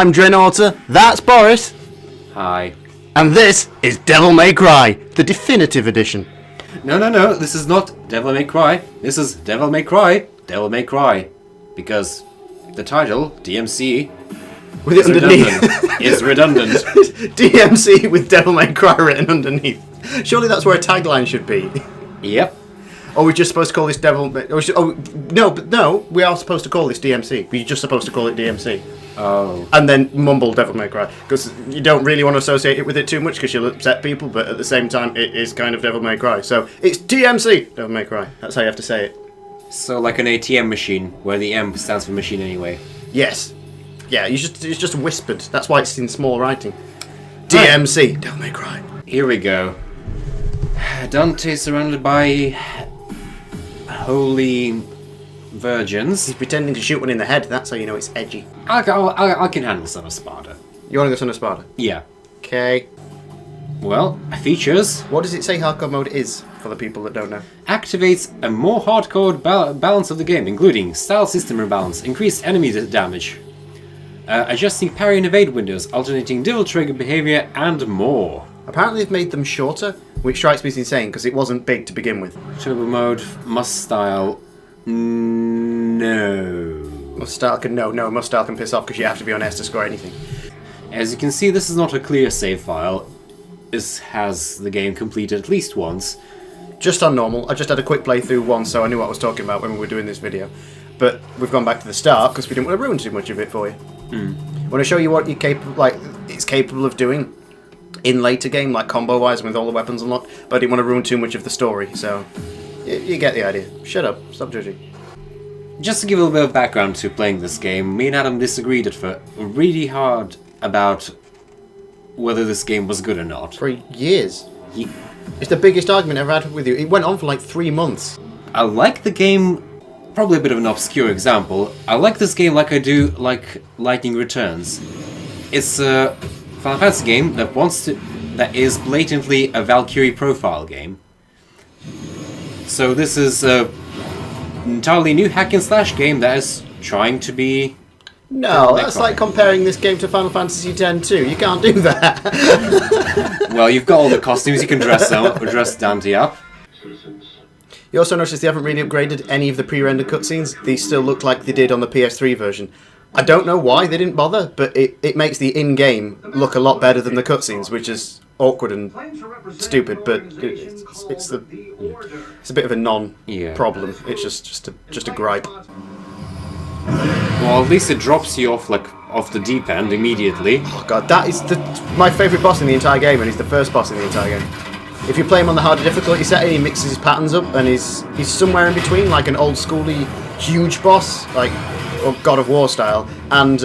I'm Dren and that's Boris. Hi. And this is Devil May Cry, the definitive edition. No, this is not Devil May Cry. This is Devil May Cry, Devil May Cry. Because the title, DMC, With it underneath. is redundant. DMC with Devil May Cry written underneath. Surely that's where a tagline should be. Yep. Or we're just supposed to call this Devil May... No, we are supposed to call this DMC. We're just supposed to call it DMC. Oh. And then mumble Devil May Cry. Because you don't really want to associate it with it too much because you'll upset people, but at the same time it is kind of Devil May Cry. So it's DMC, Devil May Cry. That's how you have to say it. So like an ATM machine, where the M stands for machine anyway. Yes. Yeah, it's just whispered. That's why it's in small writing. DMC, Devil May Cry. Here we go. Dante surrounded by holy virgins. He's pretending to shoot one in the head. That's how you know it's edgy. I can handle Son of Sparta. You want to go Son of Sparta? Yeah. Okay. Well, features. What does it say hardcore mode is, for the people that don't know? Activates a more hardcore balance of the game, including style system rebalance, increased enemy damage, adjusting parry and evade windows, alternating devil trigger behavior, and more. Apparently they've made them shorter, which strikes me as insane because it wasn't big to begin with. Turbo mode, must style, no. Must style can must style can piss off because you have to be on S to score anything. As you can see, this is not a clear save file. This has the game completed at least once. Just on normal. I just had a quick playthrough once, so I knew what I was talking about when we were doing this video. But we've gone back to the start because we didn't want to ruin too much of it for you. Want to show you what it's capable of doing in later game, like combo-wise with all the weapons unlocked. But I didn't want to ruin too much of the story, so you get the idea. Shut up. Stop judging. Just to give a little bit of background to playing this game, me and Adam disagreed at first really hard about whether this game was good or not. For years. It's the biggest argument I've ever had with you. It went on for like 3 months. I like the game, probably a bit of an obscure example. I like this game like I do like Lightning Returns. It's a Final Fantasy game that is blatantly a Valkyrie profile game. So this is an entirely new hack and slash game that is trying to be... No, that's like comparing this game to Final Fantasy X too. You can't do that. Well, you've got all the costumes, you can dress Dante up. You also notice they haven't really upgraded any of the pre-rendered cutscenes. These still look like they did on the PS3 version. I don't know why they didn't bother, but it makes the in-game look a lot better than the cutscenes, which is awkward and stupid, but it's a bit of a non-problem. It's just a gripe. Well, at least it drops you off off the deep end immediately. Oh god, that is my favourite boss in the entire game, and he's the first boss in the entire game. If you play him on the harder difficulty setting, he mixes his patterns up, and he's somewhere in between, like an old schooly huge boss, like God of War style, and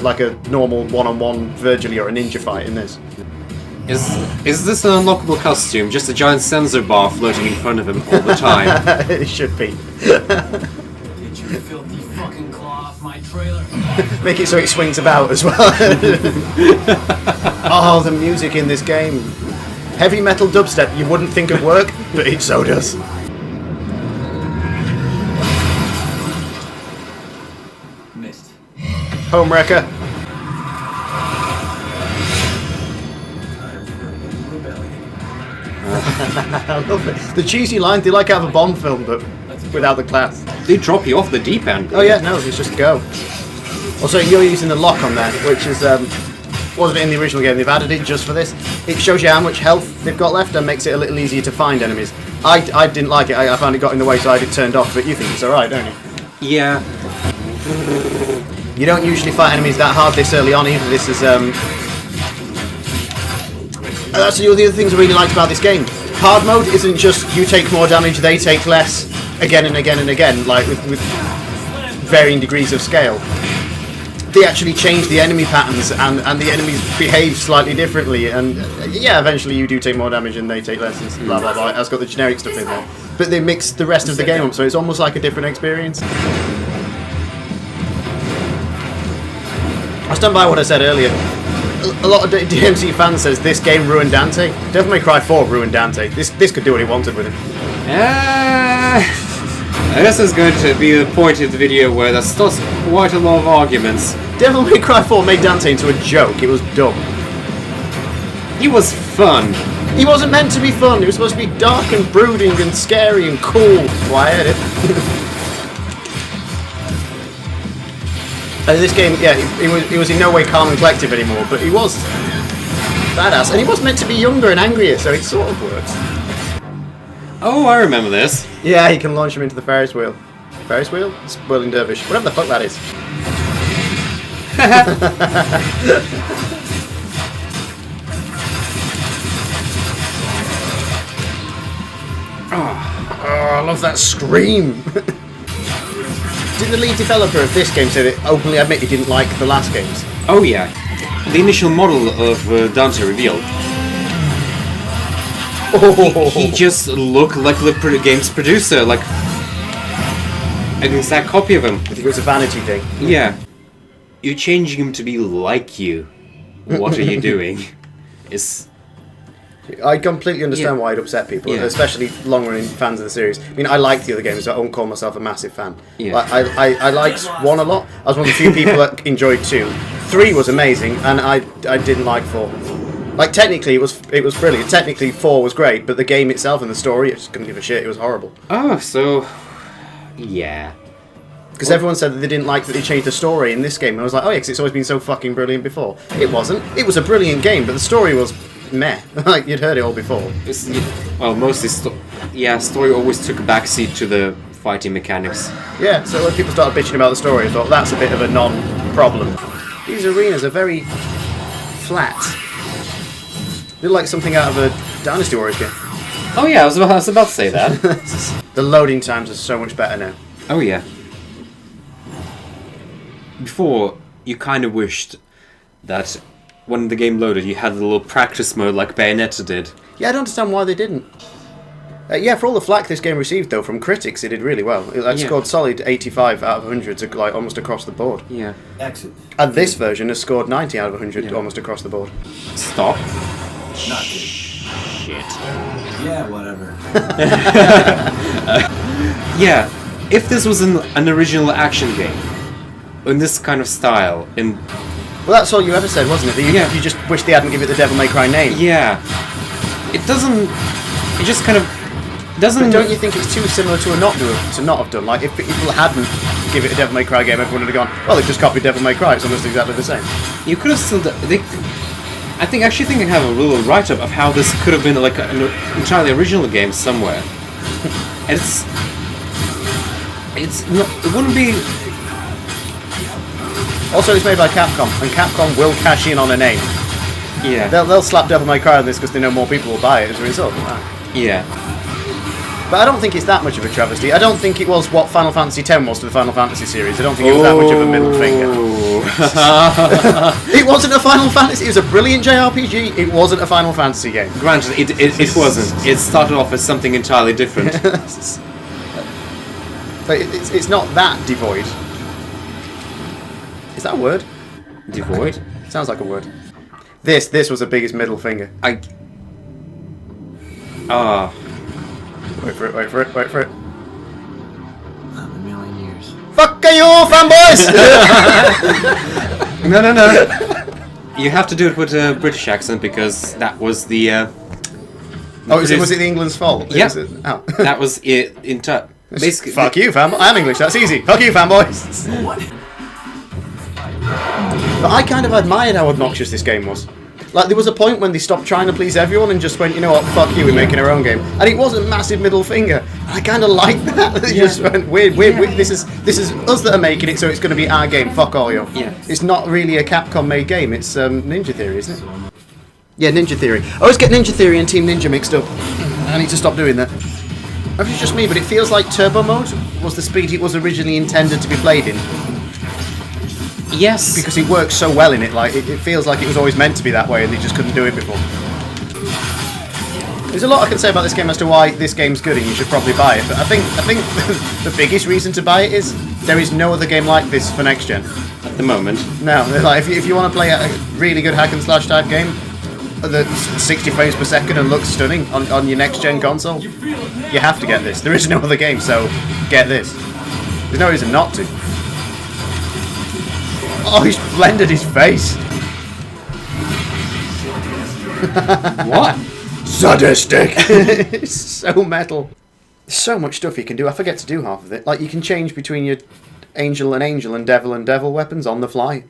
like a normal one-on-one Virgil or a ninja fight in this. Is this an unlockable costume? Just a giant sensor bar floating in front of him all the time? It should be. Get your filthy fucking claw off my trailer. Make it so it swings about as well. Oh, the music in this game. Heavy metal dubstep you wouldn't think would work, but it so does. Missed. Home wrecker. I love it. The cheesy line, they like out of a Bond film, but without the class. They drop you off the deep end. Oh yeah, no, it's just go. Also, you're using the lock on there, which is wasn't in the original game. They've added it just for this. It shows you how much health they've got left and makes it a little easier to find enemies. I didn't like it. I found it got in the way, so I had it turned off. But you think it's alright, don't you? Yeah. You don't usually fight enemies that hard this early on either. This is that's the other things I really liked about this game. Hard mode isn't just you take more damage, they take less, again and again and again, like with varying degrees of scale. They actually change the enemy patterns and the enemies behave slightly differently, and yeah, eventually you do take more damage and they take less and blah blah blah. It's got the generic stuff in there. But they mix the rest of the game up, so it's almost like a different experience. I stand by what I said earlier. A lot of DMC fans says this game ruined Dante. Devil May Cry 4 ruined Dante. This could do what he wanted with it. And this is going to be the point in the video where there starts quite a lot of arguments. Devil May Cry 4 made Dante into a joke. It was dumb. He was fun. He wasn't meant to be fun. It was supposed to be dark and brooding and scary and cool. Well, I heard it. And this game, yeah, he was in no way calm and collective anymore, but he was badass. And he was meant to be younger and angrier, so it sort of works. Oh, I remember this. Yeah, he can launch him into the Ferris wheel. Ferris wheel? It's Whirling Dervish. Whatever the fuck that is. Oh, I love that scream. Did the lead developer of this game say that openly admit he didn't like the last games? Oh yeah. The initial model of Dante revealed. He just looked like the game's producer, like an exact copy of him. I think it was a vanity thing. Yeah. You're changing him to be like you. What are you doing? I completely understand why it upset people, especially long-running fans of the series. I mean, I like the other games, but I won't call myself a massive fan. Yeah. Like, I liked 1 a lot. I was one of the few people that enjoyed 2. 3 was amazing, and I didn't like 4. Like, technically, it was brilliant. Technically, 4 was great, but the game itself and the story, I just couldn't give a shit. It was horrible. Oh, so... yeah. Because everyone said that they didn't like that they changed the story in this game. And I was like, oh yeah, because it's always been so fucking brilliant before. It wasn't. It was a brilliant game, but the story was meh. Like, you'd heard it all before. Well, mostly... story always took a backseat to the fighting mechanics. Yeah, so when people started bitching about the story, I thought that's a bit of a non-problem. These arenas are very flat. They look like something out of a Dynasty Warriors game. Oh yeah, I was about to say that. The loading times are so much better now. Oh yeah. Before, you kind of wished that when the game loaded, you had a little practice mode like Bayonetta did. Yeah, I don't understand why they didn't. Yeah, for all the flack this game received, though, from critics, it did really well. It scored solid 85 out of 100, like, almost across the board. Yeah. Exit. And this version has scored 90 out of 100, almost across the board. Stop. Not good. Shit. Yeah, whatever. Yeah, if this was an original action game, in this kind of style, Well, that's all you ever said, wasn't it? That you just wish they hadn't given it the Devil May Cry name. Yeah. It doesn't... It just kind of... doesn't... But don't you think it's too similar to not have done? Like, if people hadn't give it a Devil May Cry game, everyone would have gone, well, they've just copied Devil May Cry, it's almost exactly the same. You could have still... I actually think I have a little write-up of how this could have been like an entirely original game somewhere. And it wouldn't be... Also, it's made by Capcom, and Capcom will cash in on a name. Yeah. They'll slap Devil May Cry on this because they know more people will buy it as a result. Yeah. But I don't think it's that much of a travesty. I don't think it was what Final Fantasy X was to the Final Fantasy series. I don't think it was that much of a middle finger. It wasn't a Final Fantasy. It was a brilliant JRPG. It wasn't a Final Fantasy game. Granted, it wasn't. It started off as something entirely different. But it's not that devoid. Is that a word? Devoid? Sounds like a word. This was the biggest middle finger. Wait for it. Not in a million years. Fuck you, fanboys! No. You have to do it with a British accent because that was the... was it the England's fault? Yeah. Oh. That was it in basically... Fuck you, fanboy. I'm English, that's easy. Fuck you, fanboys. What? But I kind of admired how obnoxious this game was. Like, there was a point when they stopped trying to please everyone and just went, you know what, fuck you, we're making our own game. And it was a massive middle finger. I kind of liked that. They just went, weird, this is us that are making it, so it's going to be our game, fuck all you. Yeah. It's not really a Capcom-made game, it's Ninja Theory, isn't it? Yeah, Ninja Theory. I always get Ninja Theory and Team Ninja mixed up. I need to stop doing that. Maybe it's just me, but it feels like Turbo Mode was the speed it was originally intended to be played in. Yes. Because it works so well in it, like it feels like it was always meant to be that way and they just couldn't do it before. There's a lot I can say about this game as to why this game's good and you should probably buy it, but I think the biggest reason to buy it is there is no other game like this for next gen. At the moment. No, like if you want to play a really good hack and slash type game, the 60 frames per second and looks stunning on your next gen console, you have to get this. There is no other game, so get this. There's no reason not to. Oh, he's blended his face. What? Sadistic. It's so metal. There's so much stuff you can do. I forget to do half of it. Like, you can change between your angel and devil weapons on the fly.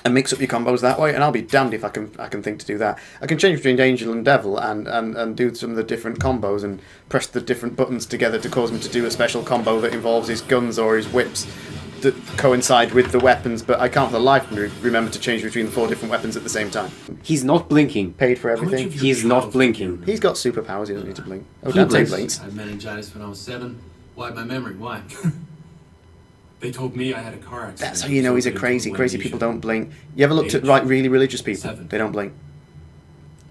And mix up your combos that way, and I'll be damned if I can think to do that. I can change between Angel and Devil and do some of the different combos and press the different buttons together to cause him to do a special combo that involves his guns or his whips that coincide with the weapons, but I can't for the life of me remember to change between the 4 different weapons at the same time. He's not blinking. Paid for everything. He's not blinking. He's got superpowers, he doesn't need to blink. Oh, He Dante blinks. blinks. I had meningitis when I was 7. Wiped my memory. Why? They told me I had a car accident. That's how you know he's a crazy people don't blink. You ever looked at really religious people? 7. They don't blink.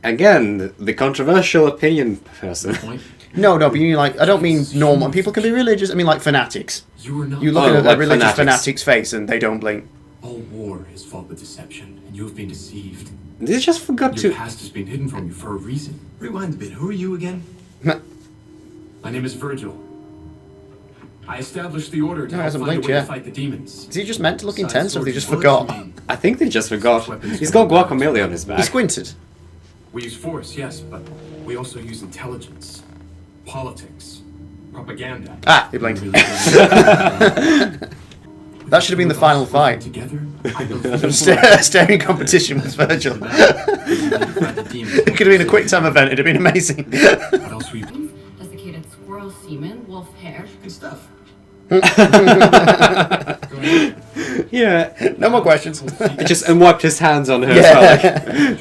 Again, the controversial opinion person. Point. No, but you mean like, I don't mean normal. People can be religious, I mean like fanatics. You are not. You look Oh, at a like religious fanatics. fanatic's face and they don't blink. All war is fought with deception, and you have been deceived. They just forgot Your to. past has been hidden from you for a reason. Rewind a bit. Who are you again? My name is Virgil. I established the order to No, help hasn't find a blinked way yet. to fight the demons. Is he just meant to look Besides intense or they swords just and bullets, forgot? you mean? I think they just forgot. He's got guacamole on his He back. squinted. We use force, yes, but we also use intelligence, politics, propaganda. Ah, he blinked. Really That should have been the final fight. Together, I believe Staring competition with Virgil. It could have been a quick time event, it'd have been amazing. What else we Desiccated squirrel semen, wolf hair. good stuff. Yeah. No more questions. He just wiped his hands on her Yeah.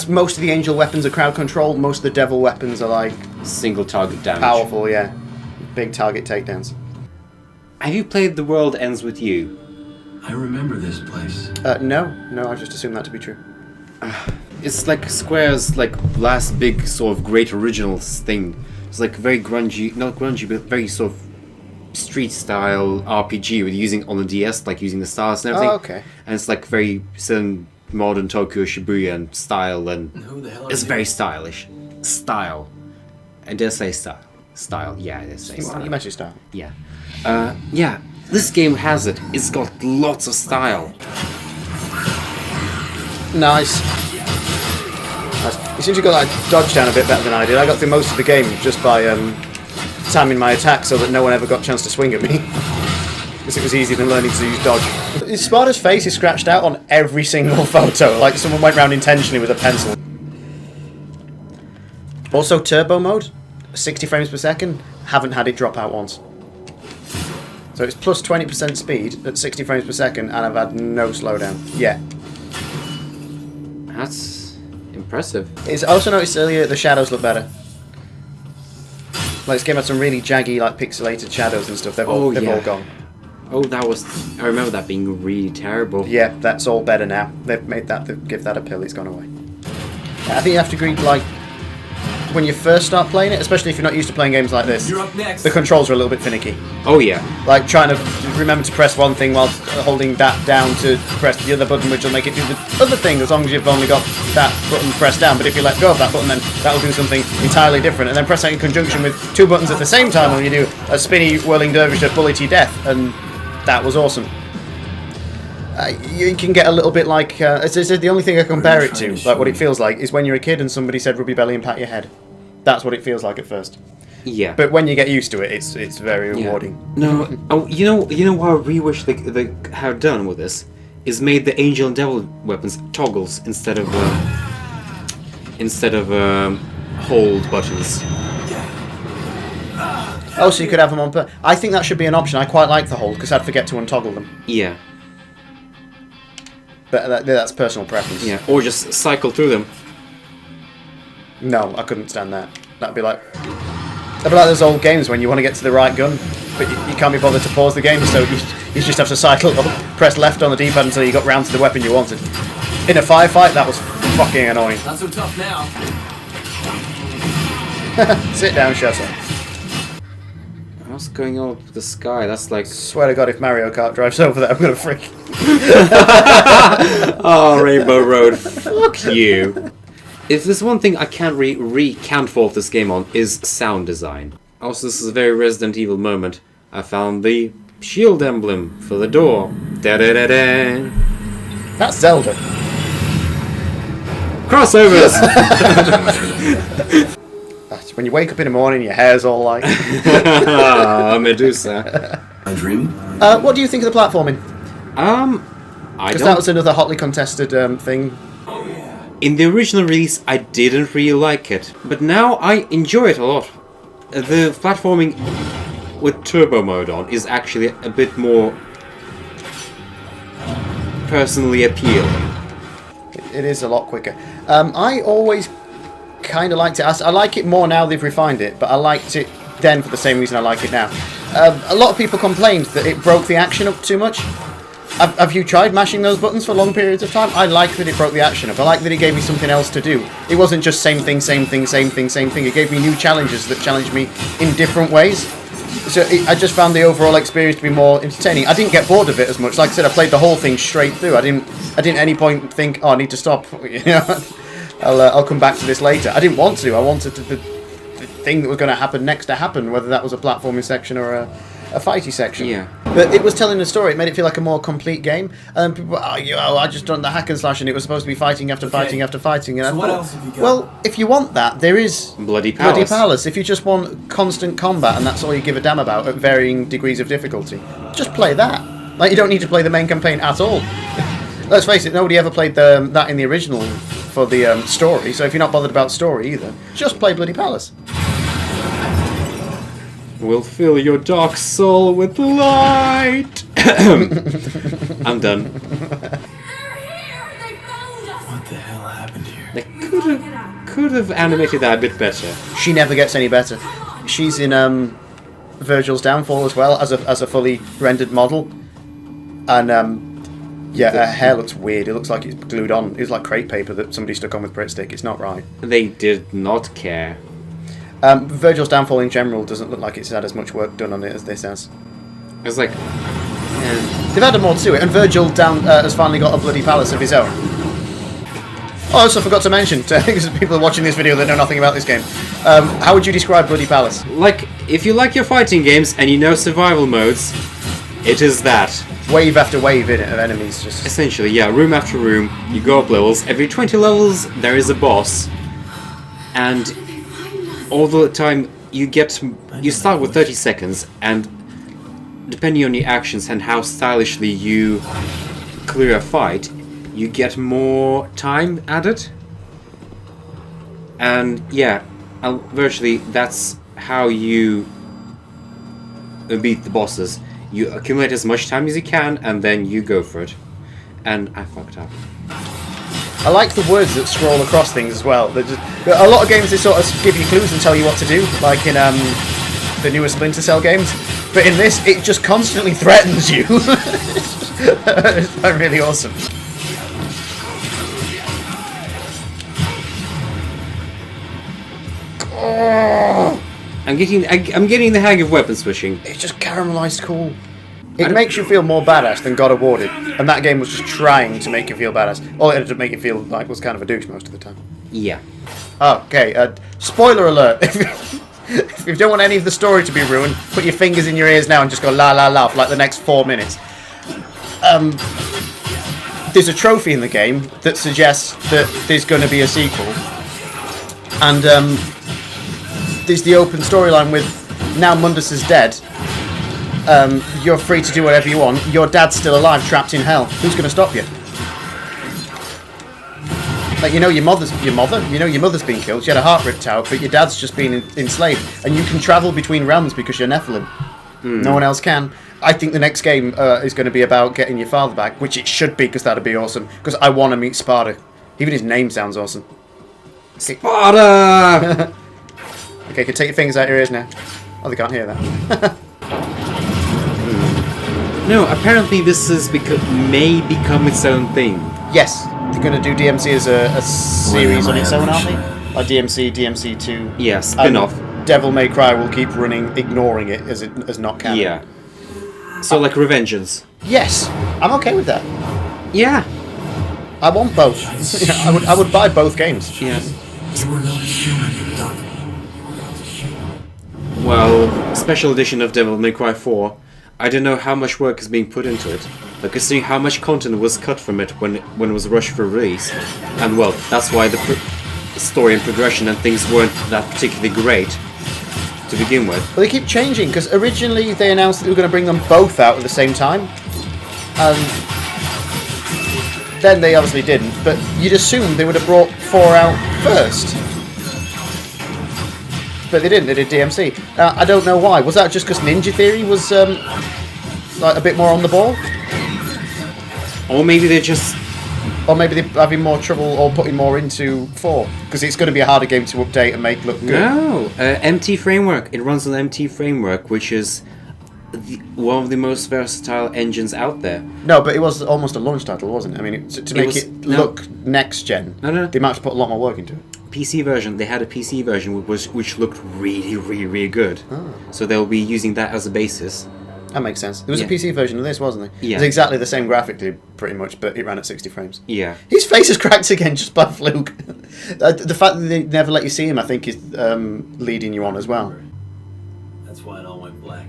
Most of the angel weapons are crowd control, most of the devil weapons are like Single target damage. powerful, yeah. Big target takedowns. Have you played The World Ends With You? I remember this place. No, I just assumed that to be true. It's like Square's like last big sort of great originals thing. It's like very grungy, not grungy, but very sort of street style RPG with using on the DS, like using the stars and everything. Oh, okay. And it's like very certain modern Tokyo Shibuya and style, and Who the hell are it's you? very stylish. Style. I dare say style. Style, yeah, I dare say style. You mentioned style. Yeah. Yeah, this game has it. It's got lots of style. Nice. You seem to got that dodge down a bit better than I did. I got through most of the game just by timing my attack so that no one ever got a chance to swing at me. Because it was easier than learning to use dodge. Sparta's face is scratched out on every single photo, like someone went round intentionally with a pencil. Also, turbo mode, 60 frames per second, haven't had it drop out once. So it's plus 20% speed at 60 frames per second, and I've had no slowdown yet. That's impressive. I also noticed earlier the shadows look better. Like, this game had some really jaggy, like pixelated shadows and stuff. They've all gone. Oh, that was. I remember that being really terrible. Yeah, that's all better now. They've made that. They've give that a pill. It's gone away. I think you have to agree, like, when you first start playing it, especially if you're not used to playing games like this, You're up next. the controls are a little bit finicky. Oh yeah. Like trying to remember to press one thing while holding that down to press the other button, which will make it do the other thing as long as you've only got that button pressed down. But if you let go of that button, then that'll do something entirely different. And then press that in conjunction with 2 buttons at the same time when you do a spinny whirling dervish that bullet to death, and that was awesome. You can get a little bit like it's the only thing I compare it to, like what it feels like, is when you're a kid and somebody said "rub your belly and pat your head." That's what it feels like at first. Yeah. But when you get used to it, it's very rewarding. No. Oh, you know what I really wish they had done with this is made the angel and devil weapons toggles instead of hold buttons. Oh, so you could have them on. I think that should be an option. I quite like the hold because I'd forget to untoggle them. Yeah. But that's personal preference. Yeah. Or just cycle through them. No, I couldn't stand that. That'd be like those old games when you want to get to the right gun, but you can't be bothered to pause the game, so you just have to cycle up, press left on the D-pad until you got round to the weapon you wanted. In a firefight, that was fucking annoying. Not so tough now. Sit down, shut up. What's going on with the sky? That's like... Swear to God, if Mario Kart drives over there, I'm gonna freak. Oh, Rainbow Road, fuck you. If there's one thing I can't can't fault this game on, is sound design. Also, this is a very Resident Evil moment. I found the shield emblem for the door. Da-da-da-da. That's Zelda. Crossovers! That's when you wake up in the morning, your hair's all like... Medusa. I'm dreaming. What do you think of the platforming? I Because don't... that was another hotly contested thing. In the original release, I didn't really like it, but now I enjoy it a lot. The platforming with turbo mode on is actually a bit more personally appealing. It is a lot quicker. I always kind of liked it. I like it more now they've refined it, but I liked it then for the same reason I like it now. A lot of people complained that it broke the action up too much. Have you tried mashing those buttons for long periods of time? I like that it broke the action up. I like that it gave me something else to do. It wasn't just same thing, same thing, same thing, same thing. It gave me new challenges that challenged me in different ways. So I just found the overall experience to be more entertaining. I didn't get bored of it as much. Like I said, I played the whole thing straight through. I didn't at any point think, oh, I need to stop. You know, I'll come back to this later. I didn't want to. I wanted the thing that was going to happen next to happen, whether that was a platforming section or a fighty section. Yeah. But it was telling a story. It made it feel like a more complete game. And people, I just done the hack and slash, and it was supposed to be fighting after fighting after fighting. And So I what thought, else have you got? well, if you want that, there is Bloody Palace. Bloody Palace. If you just want constant combat and that's all you give a damn about at varying degrees of difficulty, just play that. Like, you don't need to play the main campaign at all. Let's face it, nobody ever played that in the original for the story. So if you're not bothered about story either, just play Bloody Palace. Will fill your dark soul with light. I'm done. What the hell happened here? They could have animated that a bit better. She never gets any better. She's in Virgil's Downfall as well as a fully rendered model, and yeah, her hair looks weird. It looks like it's glued on. It's like crepe paper that somebody stuck on with Brit stick. It's not right. They did not care. Virgil's Downfall in general doesn't look like it's had as much work done on it as this has. It's like, They've added more to it, and Virgil has finally got a Bloody Palace of his own. Oh, I also forgot to mention, because people are watching this video that know nothing about this game, how would you describe Bloody Palace? like if you like your fighting games and you know survival modes, it is that. Wave after wave in it of enemies, just... Essentially, yeah, room after room, you go up levels. Every 20 levels, there is a boss, and all the time you start with 30 seconds, and depending on your actions and how stylishly you clear a fight, you get more time added. And yeah, virtually that's how you beat the bosses. You accumulate as much time as you can, and then you go for it. And I fucked up. I like the words that scroll across things as well. A lot of games, they sort of give you clues and tell you what to do, like in the newer Splinter Cell games. But in this, it just constantly threatens you. It's really awesome. I'm getting the hang of weapon switching. It's just caramelized cool. It makes you feel more badass than God of War did, and that game was just trying to make you feel badass. All it had to make you feel like was kind of a douche most of the time. Yeah. Okay, spoiler alert. If you don't want any of the story to be ruined, put your fingers in your ears now and just go la la la for like the next 4 minutes. There's a trophy in the game that suggests that there's going to be a sequel. And there's the open storyline with, now Mundus is dead, you're free to do whatever you want, your dad's still alive, trapped in hell. Who's going to stop you? Like, your mother's been killed, she had her heart ripped out, but your dad's just been enslaved, and you can travel between realms because you're Nephilim. No one else can. I think the next game is going to be about getting your father back, which it should be, because that'd be awesome, because I want to meet Sparta. Even his name sounds awesome. Sparta! Okay, can take your fingers out your ears now. Oh, they can't hear that. No, apparently this may become its own thing. Yes, they're going to do DMC as a series on its own, aren't they? Like DMC, DMC2. Yeah, spin-off. Devil May Cry will keep running, ignoring it as not canon. Yeah. So like Revengeance. Yes, I'm okay with that. Yeah. I want both. I would buy both games. Yeah. You were not human, Doc. Well, special edition of Devil May Cry 4. I don't know how much work is being put into it. Like, considering how much content was cut from it when it was rushed for release, and well, that's why the story and progression and things weren't that particularly great to begin with. Well, they keep changing because originally they announced that they were going to bring them both out at the same time, and then they obviously didn't. But you'd assume they would have brought 4 out first, but they didn't. They did DMC. I don't know why. Was that just because Ninja Theory was like a bit more on the ball? Or maybe they're just... Or maybe they're having more trouble or putting more into 4 because it's going to be a harder game to update and make look good. No, MT Framework. It runs on MT Framework, which is one of the most versatile engines out there. No, but it was almost a launch title, wasn't it? I mean, to make it look next gen, No. they might have to put a lot more work into it. PC version. They had a PC version which looked really, really, really good. Oh. So they'll be using that as a basis. That makes sense. There was Yeah. a PC version of this, wasn't there? Yeah. It was exactly the same graphically, pretty much, but it ran at 60 frames. Yeah. His face is cracked again just by fluke. The fact that they never let you see him, I think, is leading you on as well. That's why it all went black.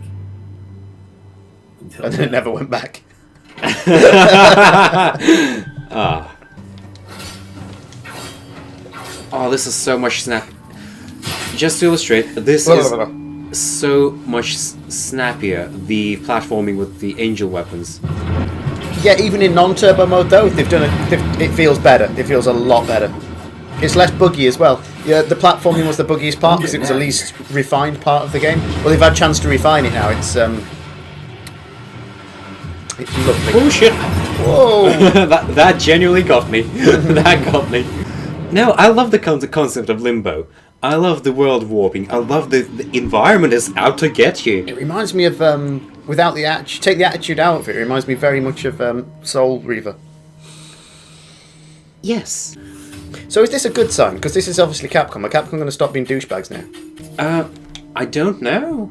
Until And then it never went back. Oh, this is so much snap. Just to illustrate, this is so much snappier, the platforming with the angel weapons. Yeah, even in non-turbo mode though, it feels better. It feels a lot better. It's less buggy as well. Yeah, the platforming was the buggiest part because it was the least refined part of the game. Well, they've had a chance to refine it now. It's lovely. Oh shit! Whoa! that genuinely got me. That got me. No, I love the concept of limbo. I love the world warping. I love the environment is out to get you. It reminds me of without the attitude. Take the attitude out of it. It reminds me very much of Soul Reaver. Yes. So is this a good sign? Because this is obviously Capcom. Are Capcom going to stop being douchebags now? I don't know.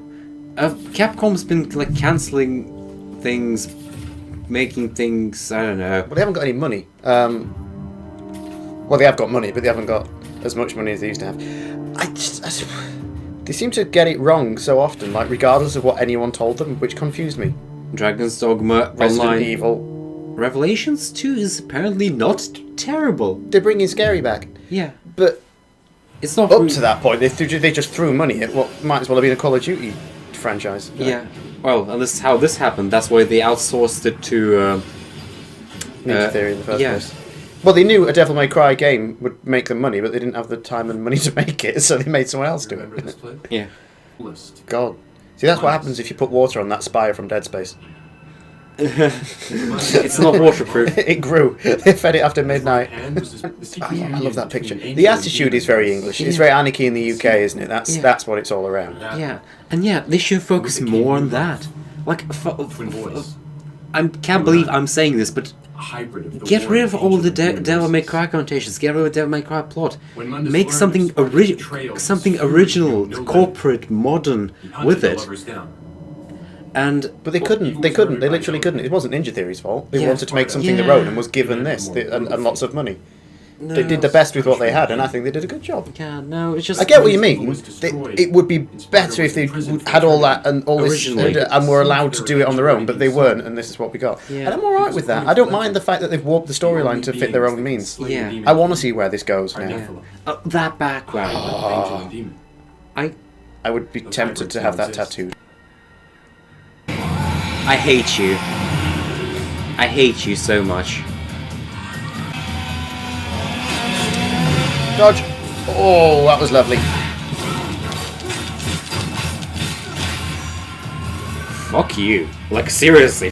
Capcom's been like cancelling things, making things. I don't know. Well, they haven't got any money. Well, they have got money, but they haven't got as much money as they used to have. They seem to get it wrong so often, like regardless of what anyone told them, which confused me. Dragon's Dogma Resident Online. Evil. Revelations 2 is apparently not terrible. They're bringing Scary back, Yeah. but It's not up to that point, they just threw money at what might as well have been a Call of Duty franchise. Yeah. Well, and this is how this happened. That's why they outsourced it to... Ninja Theory in the first yeah. place. Well, they knew a Devil May Cry game would make them money, but they didn't have the time and money to make it, so they made someone else do Remember this it. place? Yeah. List. God. See, that's what happens if you put water on that spire from Dead Space. It's not waterproof. It grew. They fed it after midnight. And was the secret I union love that picture. between The angel and attitude demon. is very English. It's very anarchy in the UK, isn't it? That's what it's all around. Yeah. And yeah, they should focus more on that. Like, Twin Boys. I can't believe I'm saying this, but A hybrid of the get war rid of all the angel Devil May races. Cry connotations. Get rid of Devil May Cry plot. When Mundus Make learned something of Sparta's betrayal, something his original, no corporate, modern He hunted with the it. lovers down. And But they couldn't. They couldn't. They literally couldn't. It wasn't Ninja Theory's fault. They Yeah. wanted to make something their Yeah. own and was given this and lots of money. no, They did the best with what they had, and I think they did a good job. Yeah, no, it's just. I get what you mean. It would be better if they had all that and all this Originally. and were allowed to do it on their own, but they weren't, and this is what we got. Yeah. And I'm all right with that. I don't mind the fact that they've warped the storyline to fit their own means. Yeah. I want to see where this goes now. Yeah. That background. Angel and demon. I would be tempted to have that tattooed. I hate you. I hate you so much. Dodge. Oh, that was lovely. Fuck you. Like, seriously.